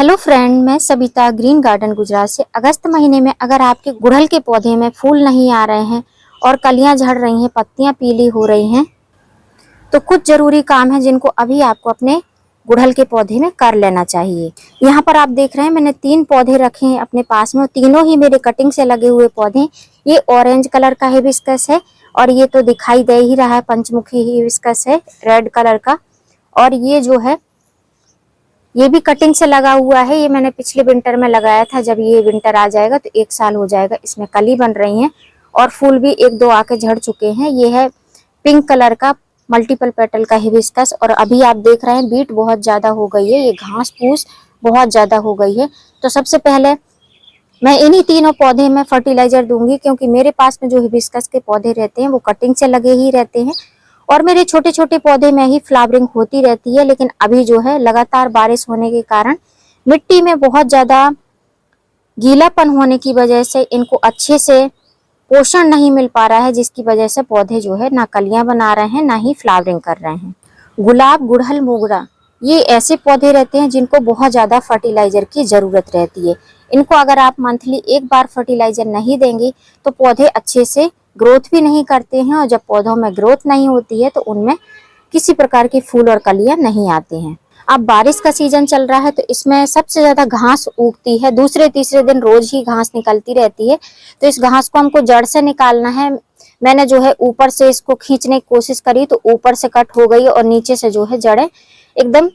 Hello friend, मैं Sabita green garden Gujarat से। अगस्त महीने में अगर आपके गुड़हल के पौधे में फूल नहीं आ रहे हैं और कलियां झड़ रही हैं, पत्तियां पीली हो रही हैं, तो कुछ जरूरी काम है जिनको अभी आपको अपने गुड़हल के पौधे में कर लेना चाहिए। यहाँ पर आप देख रहे हैं मैंने 3 पौधे रखे हैं अपने पास में, तीनों ही मेरे कटिंग से लगे हुए पौधे। ये ऑरेंज कलर का हिबिस्कस है और ये तो दिखाई दे ही रहा है पंचमुखी हिबिस्कस है रेड कलर का। और ये जो है ये भी कटिंग से लगा हुआ है। ये मैंने पिछले विंटर में लगाया था। जब ये विंटर आ जाएगा तो 1 साल हो जाएगा। इसमें कली बन रही है और फूल भी 1-2 आके झड़ चुके हैं। ये है पिंक कलर का मल्टीपल पेटल का हिबिस्कस। और अभी आप देख रहे हैं बीट बहुत ज्यादा हो गई है, ये घास फूस बहुत ज्यादा हो गई है। तो सबसे पहले मैं इन्हीं तीनों पौधे में फर्टिलाइजर दूंगी, क्योंकि मेरे पास में जो हिबिस्कस के पौधे रहते हैं वो कटिंग से लगे ही रहते हैं और मेरे छोटे छोटे पौधे में ही फ्लावरिंग होती रहती है। लेकिन अभी जो है लगातार बारिश होने के कारण मिट्टी में बहुत ज्यादा गीलापन होने की वजह से इनको अच्छे से पोषण नहीं मिल पा रहा है, जिसकी वजह से पौधे जो है ना कलियां बना रहे हैं ना ही फ्लावरिंग कर रहे हैं। गुलाब, गुड़हल, मोगरा ये ऐसे पौधे रहते हैं जिनको बहुत ज्यादा फर्टिलाइजर की जरूरत रहती है। इनको अगर आप मंथली 1 बार फर्टिलाइजर नहीं देंगे तो पौधे अच्छे से ग्रोथ भी नहीं करते हैं, और जब पौधों में ग्रोथ नहीं होती है तो उनमें किसी प्रकार के फूल और कलियां नहीं आते हैं। अब बारिश का सीजन चल रहा है तो इसमें सबसे ज्यादा घास उगती है। दूसरे तीसरे दिन रोज ही घास निकलती रहती है। तो इस घास को हमको जड़ से निकालना है। मैंने जो है ऊपर से इसको खींचने की कोशिश करी तो ऊपर से कट हो गई और नीचे से जो है जड़ें एकदम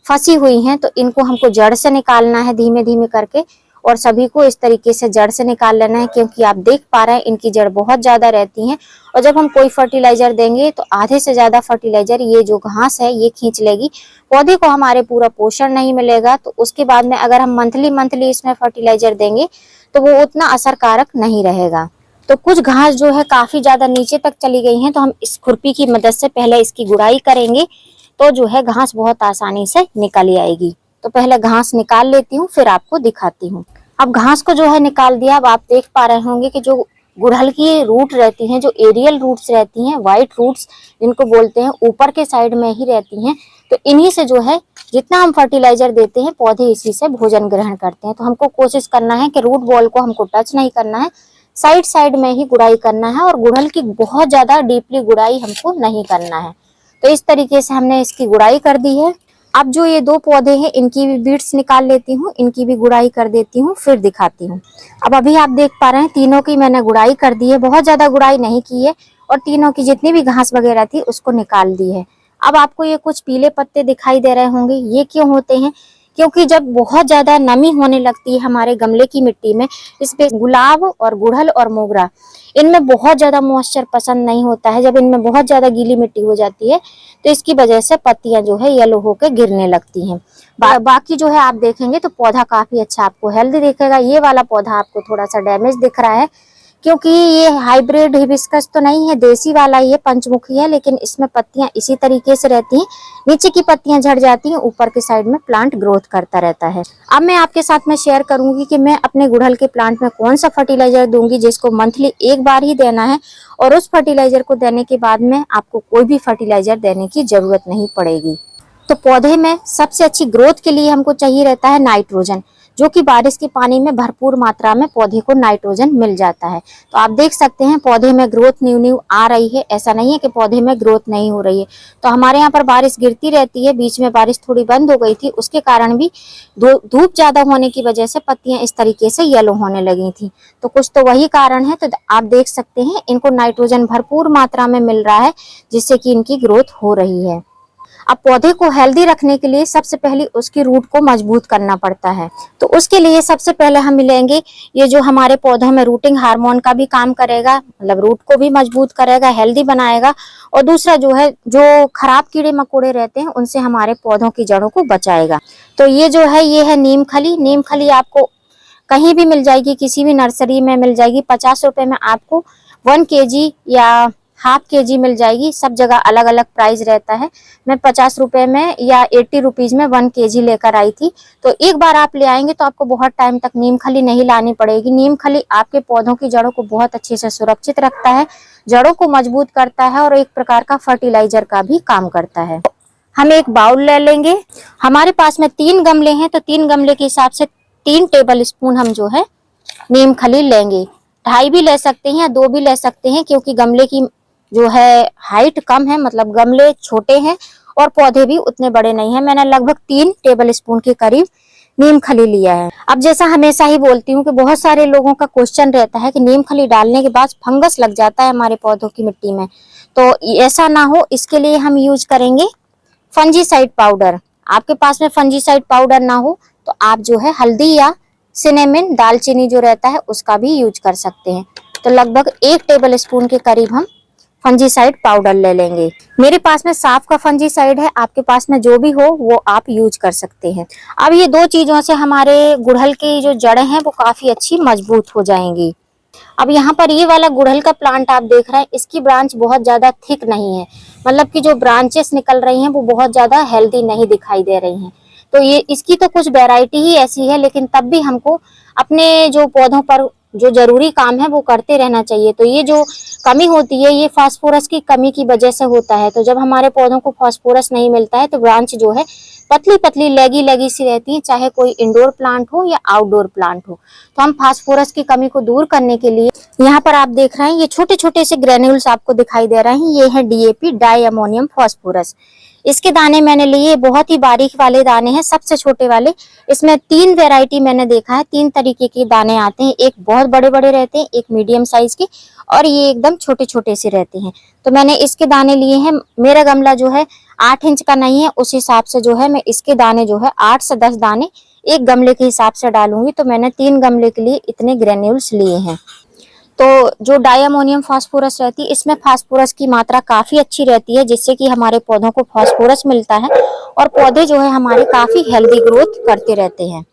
फंसी हुई हैं। तो इनको हमको जड़ से निकालना है धीमे धीमे करके, और सभी को इस तरीके से जड़ से निकाल लेना है, क्योंकि आप देख पा रहे हैं इनकी जड़ बहुत ज्यादा रहती हैं। और जब हम कोई फर्टिलाइजर देंगे तो आधे से ज्यादा फर्टिलाइजर ये जो घास है ये खींच लेगी। पौधे को हमारे पूरा पोषण नहीं मिलेगा। तो उसके बाद में अगर हम मंथली इसमें फर्टिलाइजर देंगे तो वो उतना असरकारक नहीं रहेगा। तो कुछ घास जो है काफी ज्यादा नीचे तक चली गई है, तो हम इस खुरपी की मदद से पहले इसकी गुड़ाई करेंगे तो जो है घास बहुत आसानी से निकल आएगी। तो पहले घास निकाल लेती हूँ, फिर आपको दिखाती हूँ। अब घास को जो है निकाल दिया। अब आप देख पा रहे होंगे कि जो गुड़हल की रूट रहती हैं, जो एरियल रूट्स रहती हैं, व्हाइट रूट्स जिनको बोलते हैं, ऊपर के साइड में ही रहती हैं। तो इन्हीं से जो है जितना हम फर्टिलाइजर देते हैं पौधे इसी से भोजन ग्रहण करते हैं। तो हमको कोशिश करना है कि रूट बॉल को हमको टच नहीं करना है, साइड साइड में ही गुड़ाई करना है, और गुड़हल की बहुत ज्यादा डीपली गुड़ाई हमको नहीं करना है। तो इस तरीके से हमने इसकी गुड़ाई कर दी है। अब जो ये 2 पौधे हैं इनकी भी बीट्स निकाल लेती हूँ, इनकी भी गुड़ाई कर देती हूँ, फिर दिखाती हूँ। अब अभी आप देख पा रहे हैं तीनों की मैंने गुड़ाई कर दी है, बहुत ज्यादा गुड़ाई नहीं की है, और तीनों की जितनी भी घास वगैरह थी उसको निकाल दी है। अब आपको ये कुछ पीले पत्ते दिखाई दे रहे होंगे, ये क्यों होते हैं? क्योंकि जब बहुत ज्यादा नमी होने लगती है हमारे गमले की मिट्टी में, इसपे गुलाब और गुड़हल और मोगरा इनमें बहुत ज्यादा मॉइस्चर पसंद नहीं होता है। जब इनमें बहुत ज्यादा गीली मिट्टी हो जाती है तो इसकी वजह से पत्तियां जो है येलो होकर गिरने लगती हैं। बाकी जो है आप देखेंगे तो पौधा काफी अच्छा आपको हेल्दी दिखेगा। ये वाला पौधा आपको थोड़ा सा डैमेज दिख रहा है, क्योंकि ये हाइब्रिड हिबिस्कस तो नहीं है, देसी वाला ये पंचमुखी है, लेकिन इसमें पत्तियां इसी तरीके से रहती हैं। नीचे की पत्तियां झड़ जाती हैं, ऊपर के साइड में प्लांट ग्रोथ करता रहता है। अब मैं आपके साथ में शेयर करूंगी कि मैं अपने गुड़हल के प्लांट में कौन सा फर्टिलाइजर दूंगी, जिसको मंथली 1 बार ही देना है, और उस फर्टिलाइजर को देने के बाद में आपको कोई भी फर्टिलाइजर देने की जरूरत नहीं पड़ेगी। तो पौधे में सबसे अच्छी ग्रोथ के लिए हमको चाहिए रहता है नाइट्रोजन, जो कि बारिश के पानी में भरपूर मात्रा में पौधे को नाइट्रोजन मिल जाता है। तो आप देख सकते हैं पौधे में ग्रोथ न्यू न्यू आ रही है। ऐसा नहीं है कि पौधे में ग्रोथ नहीं हो रही है। तो हमारे यहाँ पर बारिश गिरती रहती है, बीच में बारिश थोड़ी बंद हो गई थी, उसके कारण भी धूप ज्यादा होने की वजह से पत्तियां इस तरीके से येलो होने लगी थी। तो कुछ तो वही कारण है। तो आप देख सकते हैं इनको नाइट्रोजन भरपूर मात्रा में मिल रहा है, जिससे कि इनकी ग्रोथ हो रही है। अब पौधे को हेल्दी रखने के लिए सबसे पहले उसकी रूट को मजबूत करना पड़ता है। तो उसके लिए सबसे पहले हम मिलेंगे ये जो हमारे पौधों में रूटिंग हार्मोन का भी काम करेगा, मतलब रूट को भी मजबूत करेगा, हेल्दी बनाएगा। और दूसरा जो है जो खराब कीड़े मकोड़े रहते हैं उनसे हमारे पौधों की जड़ों को बचाएगा। तो ये जो है ये है नीम खली। नीम खली आपको कहीं भी मिल जाएगी, किसी भी नर्सरी में मिल जाएगी। 50 रुपए में आपको 1 kg या ½ kg मिल जाएगी। सब जगह अलग अलग प्राइस रहता है। मैं 50 रुपए में या 80 रुपीज में 1 kg लेकर आई थी। तो एक बार आप ले आएंगे तो आपको बहुत टाइम तक नीम खली नहीं लानी पड़ेगी। नीम खली आपके पौधों की जड़ों को बहुत अच्छे से सुरक्षित रखता है, जड़ों को मजबूत करता है, और एक प्रकार का फर्टिलाइजर का भी काम करता है। हम एक बाउल ले लेंगे। हमारे पास में 3 गमले हैं तो 3 गमले के हिसाब से 3 टेबल स्पून हम जो है नीम खली लेंगे। 2.5 भी ले सकते हैं या 2 भी ले सकते हैं, क्योंकि गमले की जो है हाइट कम है, मतलब गमले छोटे हैं और पौधे भी उतने बड़े नहीं है। मैंने लगभग 3 टेबल स्पून के करीब नीम खली लिया है। अब जैसा हमेशा ही बोलती हूँ कि बहुत सारे लोगों का क्वेश्चन रहता है कि नीम खली डालने के बाद फंगस लग जाता है हमारे पौधों की मिट्टी में, तो ऐसा ना हो इसके लिए हम यूज करेंगे फंजीसाइड पाउडर। आपके पास में फंजीसाइड पाउडर ना हो तो आप जो है हल्दी या सिनेमन, दालचीनी जो रहता है उसका भी यूज कर सकते हैं। तो लगभग 1 टेबल स्पून के करीब हम फंजीसाइड पाउडर ले लेंगे। मेरे पास में साफ का फंजीसाइड है, आपके पास में जो भी हो वो आप यूज कर सकते हैं। अब ये 2 चीजों से हमारे गुड़हल की जो जड़ें हैं वो काफी अच्छी मजबूत हो जाएंगी। अब यहाँ पर ये वाला गुड़हल का प्लांट आप देख रहे हैं, इसकी ब्रांच बहुत ज्यादा थिक नहीं है, मतलब कि जो ब्रांचेस निकल रही हैं वो बहुत ज्यादा हेल्दी नहीं दिखाई दे रही हैं। तो ये इसकी तो कुछ वैरायटी ही ऐसी है, लेकिन तब भी हमको अपने जो पौधों पर जो जरूरी काम है वो करते रहना चाहिए। तो ये जो कमी होती है ये फास्फोरस की कमी की वजह से होता है। तो जब हमारे पौधों को फास्फोरस नहीं मिलता है तो ब्रांच जो है पतली पतली लेगी लेगी सी रहती है, चाहे कोई इंडोर प्लांट हो या आउटडोर प्लांट हो। तो हम फास्फोरस की कमी को दूर करने के लिए यहाँ पर आप देख रहे हैं ये छोटे छोटे से ग्रेन्यूल्स आपको दिखाई दे रहे हैं, ये है डीएपी, डाई अमोनियम फास्फोरस। इसके दाने मैंने लिए, बहुत ही बारीक वाले दाने हैं, सबसे छोटे वाले। इसमें 3 वैरायटी मैंने देखा है, 3 तरीके के दाने आते हैं, एक बहुत बड़े बड़े रहते हैं, एक मीडियम साइज के, और ये एकदम छोटे छोटे से रहते हैं। तो मैंने इसके दाने लिए हैं। मेरा गमला जो है 8 इंच का नहीं है, उस हिसाब से जो है मैं इसके दाने जो है 8 से 10 दाने एक गमले के हिसाब से डालूंगी। तो मैंने 3 गमले के लिए इतने ग्रेन्यूल्स लिए हैं। तो जो डाई अमोनियम फास्फोरस रहती है इसमें फास्फोरस की मात्रा काफी अच्छी रहती है, जिससे कि हमारे पौधों को फास्फोरस मिलता है और पौधे जो है हमारे काफी हेल्दी ग्रोथ करते रहते हैं।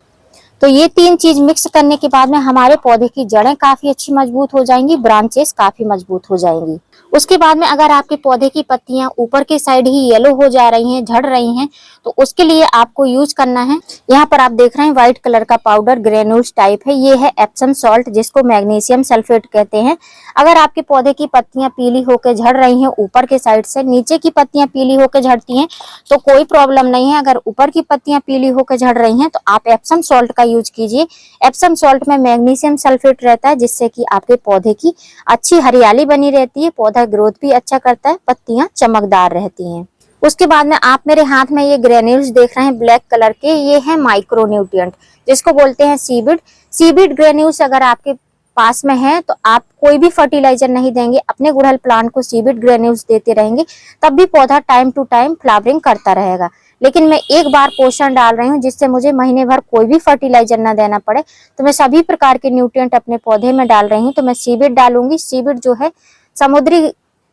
तो ये 3 चीज मिक्स करने के बाद में हमारे पौधे की जड़ें काफी अच्छी मजबूत हो जाएंगी, ब्रांचेस काफी मजबूत हो जाएंगी। उसके बाद में अगर आपके पौधे की पत्तियां ऊपर के साइड ही येलो हो जा रही हैं, झड़ रही हैं, तो उसके लिए आपको यूज करना है, यहाँ पर आप देख रहे हैं व्हाइट कलर का पाउडर ग्रेन्यूल्स टाइप है, ये है एप्सम सॉल्ट, जिसको मैग्नीशियम सल्फेट कहते हैं। अगर आपके पौधे की पत्तियां पीली होकर झड़ रही हैं ऊपर के साइड से, नीचे की पत्तियां पीली होकर झड़ती हैं तो कोई प्रॉब्लम नहीं है। अगर ऊपर की पत्तियां पीली होकर झड़ रही हैं तो आप एप्सम सॉल्ट का यूज कीजिए। एप्सम सॉल्ट में मैग्नीशियम सल्फेट रहता है, जिससे कि आपके पौधे की अच्छी हरियाली बनी रहती है, पौधा ग्रोथ भी अच्छा करता है, पत्तियां चमकदार रहती हैं। उसके बाद में आप मेरे हाथ में ये ग्रेन्यूल्स देख रहे हैं ब्लैक कलर के, ये है माइक्रोन्यूट्रिएंट, जिसको बोलते हैं सीबिड। सीबिड ग्रेन्यूल्स अगर आपके पास में है तो आप कोई भी फर्टिलाइजर नहीं देंगे, अपने गुड़हल प्लांट को सीबिड ग्रेन्यूल्स देते रहेंगे, तब भी पौधा टाइम टू टाइम फ्लावरिंग करता रहेगा। लेकिन मैं एक बार पोषण डाल रही हूँ, जिससे मुझे महीने भर कोई भी फर्टिलाइजर ना देना पड़े, तो मैं सभी प्रकार के न्यूट्रिएंट अपने पौधे में डाल रही हूँ। तो मैं सीबिड डालूंगी। सीबिड जो है समुद्री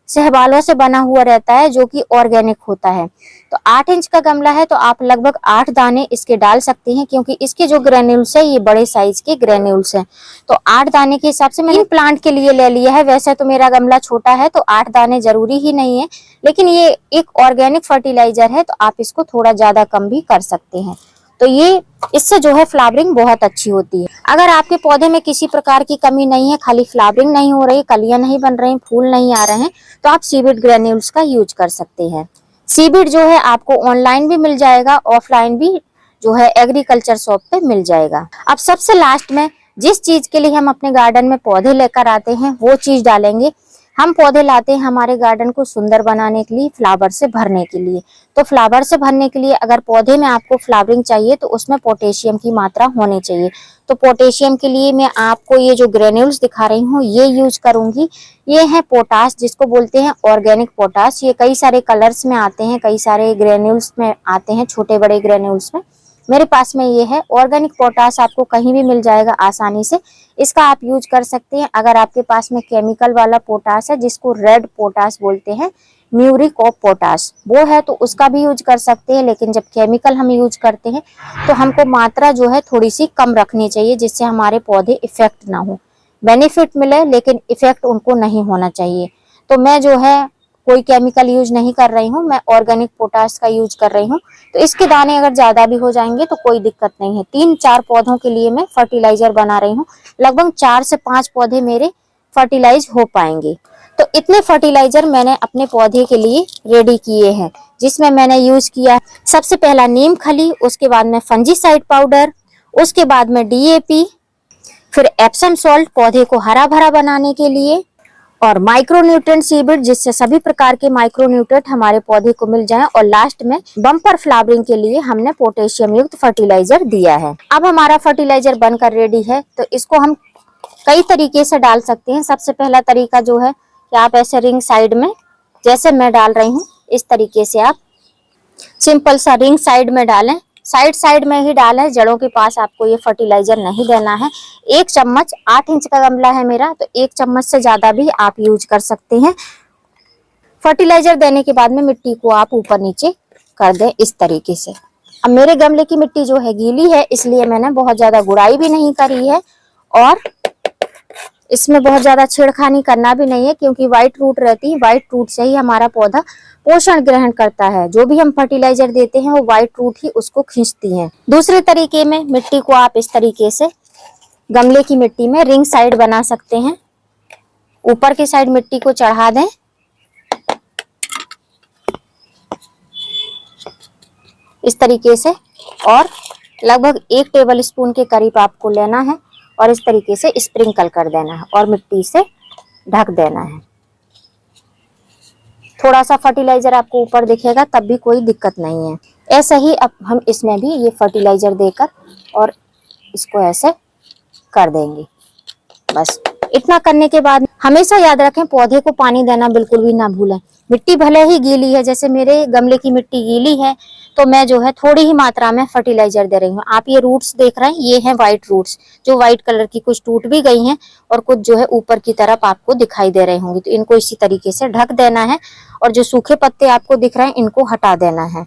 शैवालों से बना हुआ रहता है, जो कि ऑर्गेनिक होता है। तो 8 इंच का गमला है तो आप लगभग 8 दाने इसके डाल सकते हैं, क्योंकि इसके जो ग्रेन्यूल्स है ये बड़े साइज के ग्रेन्यूल्स हैं। तो 8 दाने के हिसाब से मैंने प्लांट के लिए ले लिया है। वैसे तो मेरा गमला छोटा है तो 8 दाने जरूरी ही नहीं है, लेकिन ये एक ऑर्गेनिक फर्टिलाइजर है तो आप इसको थोड़ा ज्यादा कम भी कर सकते हैं। तो ये इससे जो है फ्लावरिंग बहुत अच्छी होती है। अगर आपके पौधे में किसी प्रकार की कमी नहीं है, खाली फ्लावरिंग नहीं हो रही, कलियां नहीं बन रही, फूल नहीं आ रहे हैं, तो आप सीबिड ग्रेन्यूल्स का यूज कर सकते हैं। सीबिड जो है आपको ऑनलाइन भी मिल जाएगा, ऑफलाइन भी जो है एग्रीकल्चर शॉप पे मिल जाएगा। अब सबसे लास्ट में जिस चीज के लिए हम अपने गार्डन में पौधे लेकर आते हैं वो चीज डालेंगे। हम पौधे लाते हैं हमारे गार्डन को सुंदर बनाने के लिए, फ्लावर से भरने के लिए। तो फ्लावर से भरने के लिए अगर पौधे में आपको फ्लावरिंग चाहिए तो उसमें पोटेशियम की मात्रा होनी चाहिए। तो पोटेशियम के लिए मैं आपको ये जो ग्रेन्यूल्स दिखा रही हूँ ये यूज करूंगी। ये है पोटाश, जिसको बोलते हैं ऑर्गेनिक पोटाश। ये कई सारे कलर्स में आते हैं, कई सारे ग्रेन्यूल्स में आते हैं, छोटे बड़े ग्रेन्यूल्स में। मेरे पास में ये है ऑर्गेनिक पोटाश, आपको कहीं भी मिल जाएगा आसानी से, इसका आप यूज कर सकते हैं। अगर आपके पास में केमिकल वाला पोटाश है, जिसको रेड पोटाश बोलते हैं, म्यूरिक ऑफ पोटाश, वो है तो उसका भी यूज कर सकते हैं। लेकिन जब केमिकल हम यूज करते हैं तो हमको मात्रा जो है थोड़ी सी कम रखनी चाहिए, जिससे हमारे पौधे इफेक्ट ना हो। बेनिफिट मिले लेकिन इफेक्ट उनको नहीं होना चाहिए। तो मैं जो है कोई केमिकल यूज नहीं कर रही हूँ, मैं ऑर्गेनिक पोटाश का यूज कर रही हूँ। तो इसके दाने अगर ज्यादा भी हो जाएंगे तो कोई दिक्कत नहीं है। 3-4 पौधों के लिए मैं फर्टिलाइजर बना रही हूँ, लगभग 4 से 5 पौधे मेरे फर्टिलाइज हो पाएंगे। तो इतने फर्टिलाइजर मैंने अपने पौधे के लिए रेडी किए हैं, जिसमें मैंने यूज किया सबसे पहला नीम खली, उसके बाद में फंजीसाइड पाउडर, उसके बाद में DAP, फिर एप्सम सॉल्ट पौधे को हरा भरा बनाने के लिए, और माइक्रोन्यूट्रिएंट सीबिड जिससे सभी प्रकार के माइक्रोन्यूट्रिएंट हमारे पौधे को मिल जाएं, और लास्ट में बम्पर फ्लावरिंग के लिए हमने पोटेशियम युक्त फर्टिलाइजर दिया है। अब हमारा फर्टिलाइजर बनकर रेडी है, तो इसको हम कई तरीके से डाल सकते हैं। सबसे पहला तरीका जो है कि आप ऐसे रिंग साइड में, जैसे मैं डाल रही हूँ इस तरीके से आप सिंपल सा रिंग साइड में डालें, साइड में ही डालें, जड़ों के पास आपको ये फर्टिलाइजर नहीं देना है। 1 चम्मच, 8 इंच का गमला है मेरा, तो 1 चम्मच से ज्यादा भी आप यूज कर सकते हैं। फर्टिलाइजर देने के बाद में मिट्टी को आप ऊपर नीचे कर दें इस तरीके से। अब मेरे गमले की मिट्टी जो है गीली है, इसलिए मैंने बहुत ज्यादा गुड़ाई भी नहीं करी है, और इसमें बहुत ज्यादा छेड़खानी करना भी नहीं है, क्योंकि व्हाइट रूट रहती है, व्हाइट रूट से ही हमारा पौधा पोषण ग्रहण करता है। जो भी हम फर्टिलाइजर देते हैं वो व्हाइट रूट ही उसको खींचती है। दूसरे तरीके में मिट्टी को आप इस तरीके से गमले की मिट्टी में रिंग साइड बना सकते हैं। ऊपर की साइड मिट्टी को चढ़ा दें, इस तरीके से, और लगभग 1 टेबल स्पून के करीब आपको लेना है, और इस तरीके से स्प्रिंकल कर देना है और मिट्टी से ढक देना है। थोड़ा सा फर्टिलाइजर आपको ऊपर दिखेगा, तब भी कोई दिक्कत नहीं है। ऐसे ही अब हम इसमें भी ये फर्टिलाइजर देकर और इसको ऐसे कर देंगे। बस इतना करने के बाद हमेशा याद रखें, पौधे को पानी देना बिल्कुल भी ना भूलें। मिट्टी भले ही गीली है, जैसे मेरे गमले की मिट्टी गीली है, तो मैं जो है थोड़ी ही मात्रा में फर्टिलाइजर दे रही हूँ। आप ये रूट्स देख रहे हैं, ये हैं व्हाइट रूट्स, जो व्हाइट कलर की कुछ टूट भी गई हैं और कुछ जो है ऊपर की तरफ आपको दिखाई दे रहे होंगे। तो इनको इसी तरीके से ढक देना है, और जो सूखे पत्ते आपको दिख रहे हैं इनको हटा देना है।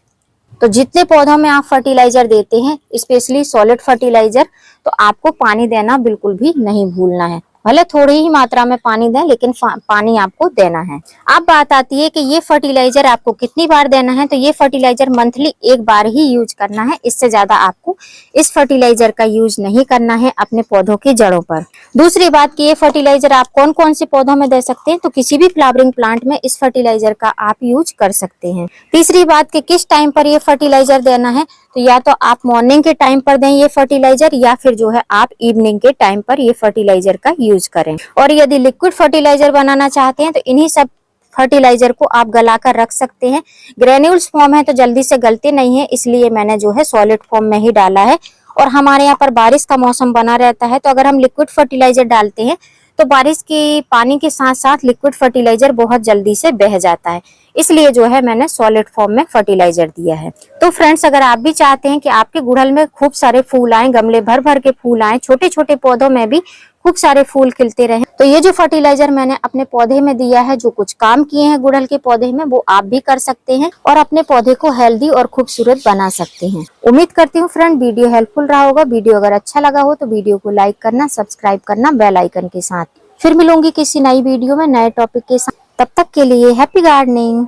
तो जितने पौधों में आप फर्टिलाइजर देते हैं, स्पेशली सॉलिड फर्टिलाइजर, तो आपको पानी देना बिल्कुल भी नहीं भूलना है। भले थोड़ी ही मात्रा में पानी दें, लेकिन पानी आपको देना है। अब बात आती है कि ये फर्टिलाइजर आपको कितनी बार देना है। तो ये फर्टिलाइजर मंथली 1 बार ही यूज करना है, इससे ज्यादा आपको इस फर्टिलाइजर का यूज नहीं करना है अपने पौधों की जड़ों पर। दूसरी बात कि ये फर्टिलाइजर आप कौन कौन से पौधों में दे सकते हैं, तो किसी भी फ्लावरिंग प्लांट में इस फर्टिलाइजर का आप यूज कर सकते हैं। तीसरी बात कि किस टाइम पर ये फर्टिलाइजर देना है, तो या तो आप मॉर्निंग के टाइम पर दें ये फर्टिलाइजर, या फिर जो है आप इवनिंग के टाइम पर ये फर्टिलाइजर का यूज करें। और यदि लिक्विड फर्टिलाइजर बनाना चाहते हैं, तो इन्हीं सब फर्टिलाइजर को आप गलाकर रख सकते हैं। ग्रेन्यूल्स फॉर्म है तो जल्दी से गलते नहीं है, इसलिए मैंने जो है सॉलिड फॉर्म में ही डाला है। और हमारे यहाँ पर बारिश का मौसम बना रहता है, तो अगर हम लिक्विड फर्टिलाइजर डालते हैं तो बारिश के पानी के साथ साथ लिक्विड फर्टिलाइजर बहुत जल्दी से बह जाता है, इसलिए जो है मैंने सॉलिड फॉर्म में फर्टिलाइजर दिया है। तो फ्रेंड्स, अगर आप भी चाहते हैं कि आपके गुड़हल में खूब सारे फूल आए, गमले भर भर के फूल आए, छोटे छोटे पौधों में भी खूब सारे फूल खिलते रहे, तो ये जो फर्टिलाइजर मैंने अपने पौधे में दिया है, जो कुछ काम किए हैं गुड़हल के पौधे में, वो आप भी कर सकते हैं और अपने पौधे को हेल्दी और खूबसूरत बना सकते हैं। उम्मीद करती हूँ फ्रेंड वीडियो हेल्पफुल रहा होगा। वीडियो अगर अच्छा लगा हो तो वीडियो को लाइक करना, सब्सक्राइब करना बेल आइकन के साथ। फिर मिलूंगी किसी नई वीडियो में नए टॉपिक के साथ। तब तक के लिए हैप्पी गार्डनिंग।